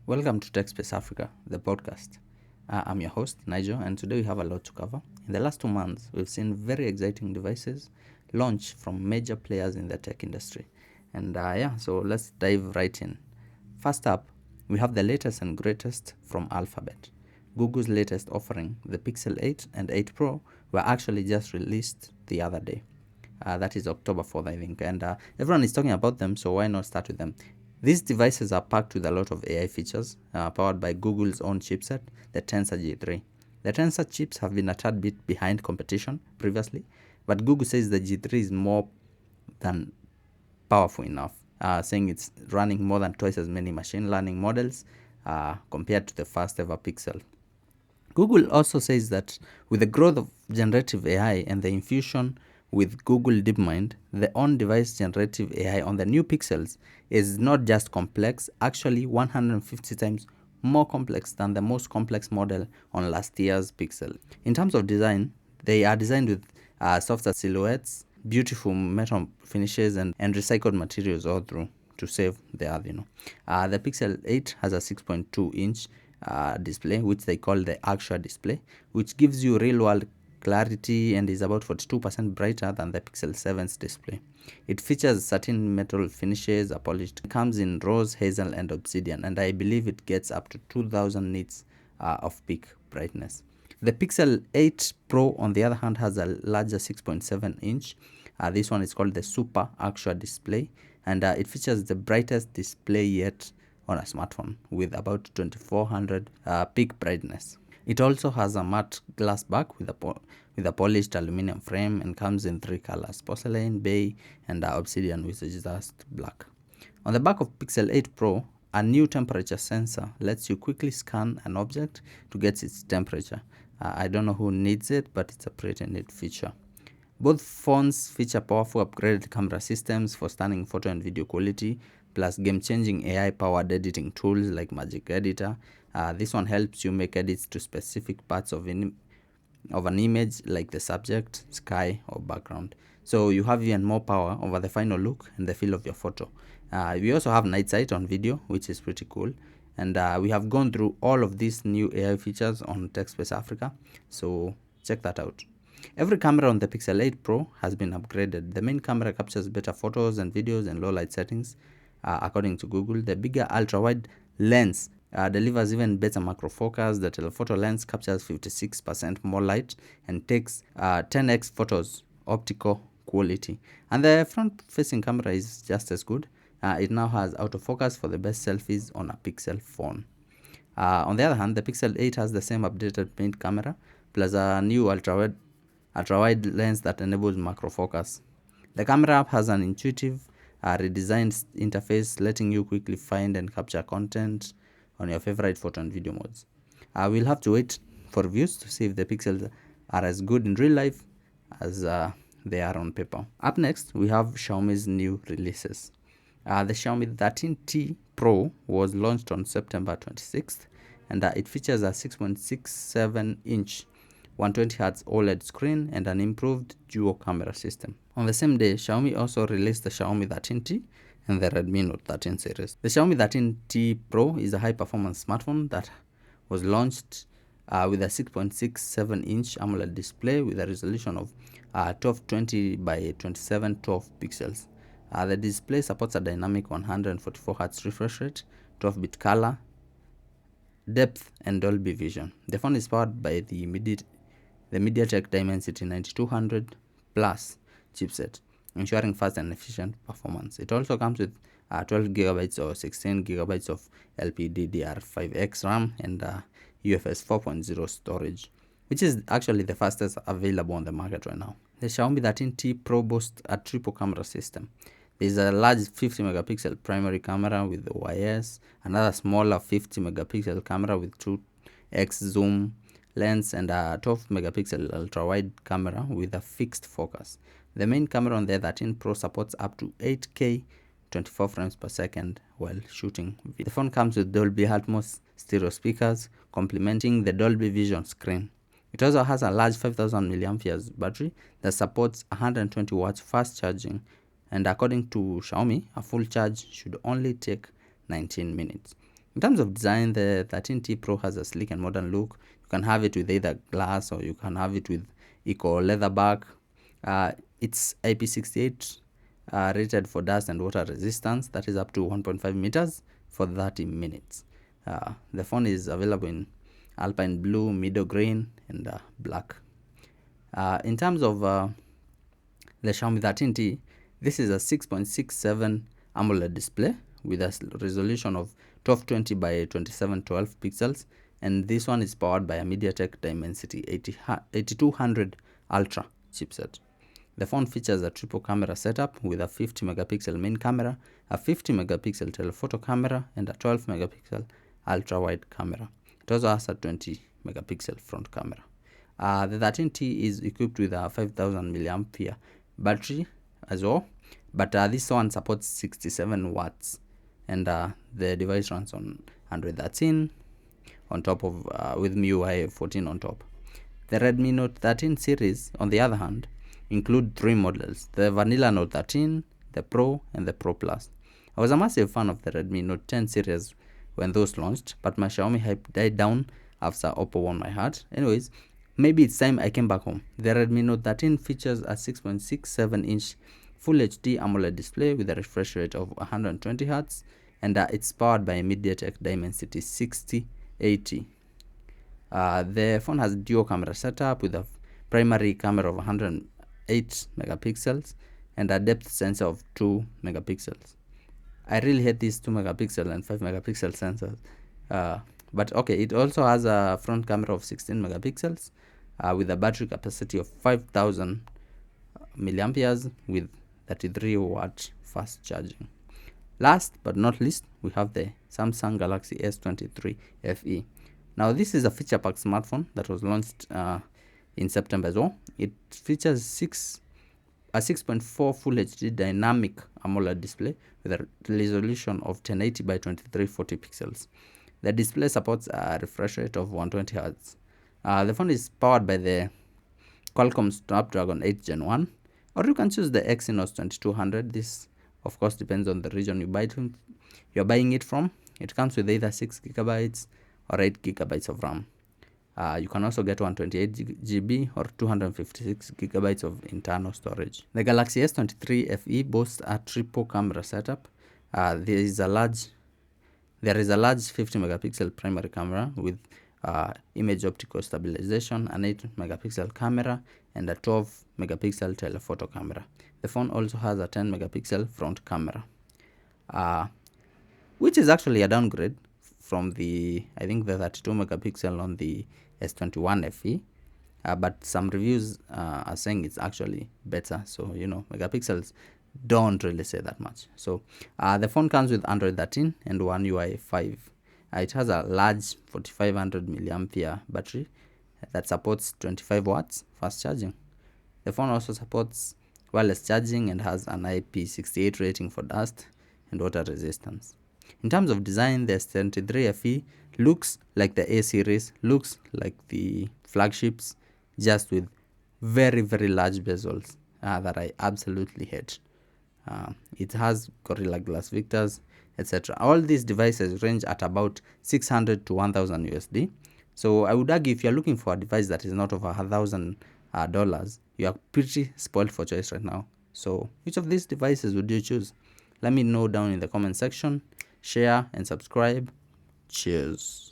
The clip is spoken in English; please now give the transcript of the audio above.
Welcome to TechSpace Africa, the podcast. I'm your host, Nigel, and today we have a lot to cover. In the last 2 months, we've seen very exciting devices launch from major players in the tech industry. So let's dive right in. First up, we have the latest and greatest from Alphabet. Google's latest offering, the Pixel 8 and 8 Pro, were actually just released the other day. That is October 4th, I think. And everyone is talking about them, so why not start with them? These devices are packed with a lot of AI features, powered by Google's own chipset, the Tensor G3. The Tensor chips have been a tad bit behind competition previously, but Google says the G3 is more than powerful enough, saying it's running more than twice as many machine learning models compared to the first ever Pixel. Google also says that with the growth of generative AI and the infusion with Google DeepMind, the on-device generative AI on the new Pixels is not just complex, actually 150 times more complex than the most complex model on last year's Pixel. In terms of design, they are designed with softer silhouettes, beautiful metal finishes, and recycled materials all through to save the earth. The Pixel 8 has a 6.2-inch display, which they call the actual display, which gives you real-world clarity and is about 42% brighter than the Pixel 7's display. It features satin metal finishes, polished. It comes in rose, hazel, and obsidian, and I believe it gets up to 2000 nits of peak brightness. The Pixel 8 Pro, on the other hand, has a larger 6.7-inch. This one is called the Super Actual Display, and it features the brightest display yet on a smartphone with about 2400 peak brightness. It also has a matte glass back with a polished aluminum frame and comes in 3 colors: porcelain, bay, and obsidian, which is just black. On the back of Pixel 8 Pro, a new temperature sensor lets you quickly scan an object to get its temperature. I don't know who needs it, but it's a pretty neat feature. Both phones feature powerful upgraded camera systems for stunning photo and video quality, plus game-changing AI-powered editing tools like Magic Editor. This one helps you make edits to specific parts of an image, like the subject, sky, or background. So you have even more power over the final look and the feel of your photo. We also have night sight on video, which is pretty cool. And we have gone through all of these new AI features on TechSpace Africa, so check that out. Every camera on the Pixel 8 Pro has been upgraded. The main camera captures better photos and videos in low light settings. According to Google, the bigger ultra-wide lens delivers even better macro focus. The telephoto lens captures 56% more light and takes 10x photos optical quality. And the front-facing camera is just as good. It now has autofocus for the best selfies on a Pixel phone. On the other hand, the Pixel 8 has the same updated main camera, plus a new ultra-wide lens that enables macro focus. The camera app has an intuitive, redesigned interface, letting you quickly find and capture content on your favorite photo and video modes. We'll have to wait for reviews to see if the Pixels are as good in real life as they are on paper. Up next, we have Xiaomi's new releases. The Xiaomi 13T Pro was launched on September 26th, and it features a 6.67-inch 120Hz OLED screen and an improved dual camera system. On the same day, Xiaomi also released the Xiaomi 13T and the Redmi Note 13 series. The Xiaomi 13T Pro is a high-performance smartphone that was launched with a 6.67-inch AMOLED display with a resolution of 1220 by 2712 pixels. The display supports a dynamic 144Hz refresh rate, 12-bit color, depth, and Dolby Vision. The phone is powered by the MediaTek Dimensity 9200 Plus chipset, ensuring fast and efficient performance. It also comes with 12GB or 16GB of LPDDR5X RAM and UFS 4.0 storage, which is actually the fastest available on the market right now. The Xiaomi 13T Pro boasts a triple camera system. There is a large 50-megapixel primary camera with OIS, another smaller 50-megapixel camera with 2x zoom lens, and a 12-megapixel ultra-wide camera with a fixed focus. The main camera on the 13 Pro supports up to 8K 24 frames per second while shooting video. The phone comes with Dolby Atmos stereo speakers, complementing the Dolby Vision screen. It also has a large 5000 mAh battery that supports 120 watts fast charging, and according to Xiaomi, a full charge should only take 19 minutes. In terms of design, the 13T Pro has a sleek and modern look. You can have it with either glass or you can have it with eco leather back. It's IP68 rated for dust and water resistance. That is up to 1.5 meters for 30 minutes. The phone is available in alpine blue, middle green, and black. In terms of the Xiaomi 13T, this is a 6.67 AMOLED display with a resolution of 1220 by 2712 pixels, and this one is powered by a MediaTek Dimensity 8200 Ultra chipset. The phone features a triple camera setup with a 50 megapixel main camera, a 50 megapixel telephoto camera, and a 12 megapixel ultra wide camera. It also has a 20 megapixel front camera. The 13T is equipped with a 5000 mAh battery as well, but this one supports 67 watts, and the device runs on Android 13 on top of with MIUI 14 on top. The Redmi Note 13 series, on the other hand, include 3 models: the Vanilla Note 13, the Pro, and the Pro Plus. I was a massive fan of the Redmi Note 10 series when those launched, but my Xiaomi hype died down after Oppo won my heart. Anyways, maybe it's time I came back home. The Redmi Note 13 features a 6.67-inch Full HD AMOLED display with a refresh rate of 120 Hz, and it's powered by a MediaTek Dimensity 6080. The phone has dual camera setup with a primary camera of 108 megapixels and a depth sensor of 2 megapixels. I really hate these 2 megapixel and 5 megapixel sensors. But okay, it also has a front camera of 16 megapixels with a battery capacity of 5000 milliamperes with 33 watt fast charging. Last but not least, we have the Samsung Galaxy S23 FE. Now, this is a feature-packed smartphone that was launched in September as well. It features a 6.4 Full HD dynamic AMOLED display with a resolution of 1080 by 2340 pixels. The display supports a refresh rate of 120 Hz. The phone is powered by the Qualcomm Snapdragon 8 Gen 1, or you can choose the Exynos 2200. This, of course, depends on the region you're buying it from. It comes with either 6 gigabytes or 8 gigabytes of RAM. You can also get 128 GB or 256 gigabytes of internal storage. The Galaxy S23 FE boasts a triple camera setup. There is a large 50 megapixel primary camera with image optical stabilization, an 8 megapixel camera, and a 12 megapixel telephoto camera. The phone also has a 10 megapixel front camera, which is actually a downgrade from the 32 megapixel on the S21 FE. But some reviews are saying it's actually better. So, megapixels don't really say that much. So the phone comes with Android 13 and One UI 5. It has a large 4500 milliampere battery that supports 25 watts fast charging. The phone also supports wireless charging and has an IP68 rating for dust and water resistance. In terms of design, the S23 FE looks like the A series, looks like the flagships, just with very, very large bezels that I absolutely hate. It has Gorilla Glass Victors, etc. All these devices range at about 600 to 1000 USD. So I would argue if you're looking for a device that is not over $1,000, you are pretty spoiled for choice right now. So which of these devices would you choose? Let me know down in the comment section. Share and subscribe. Cheers.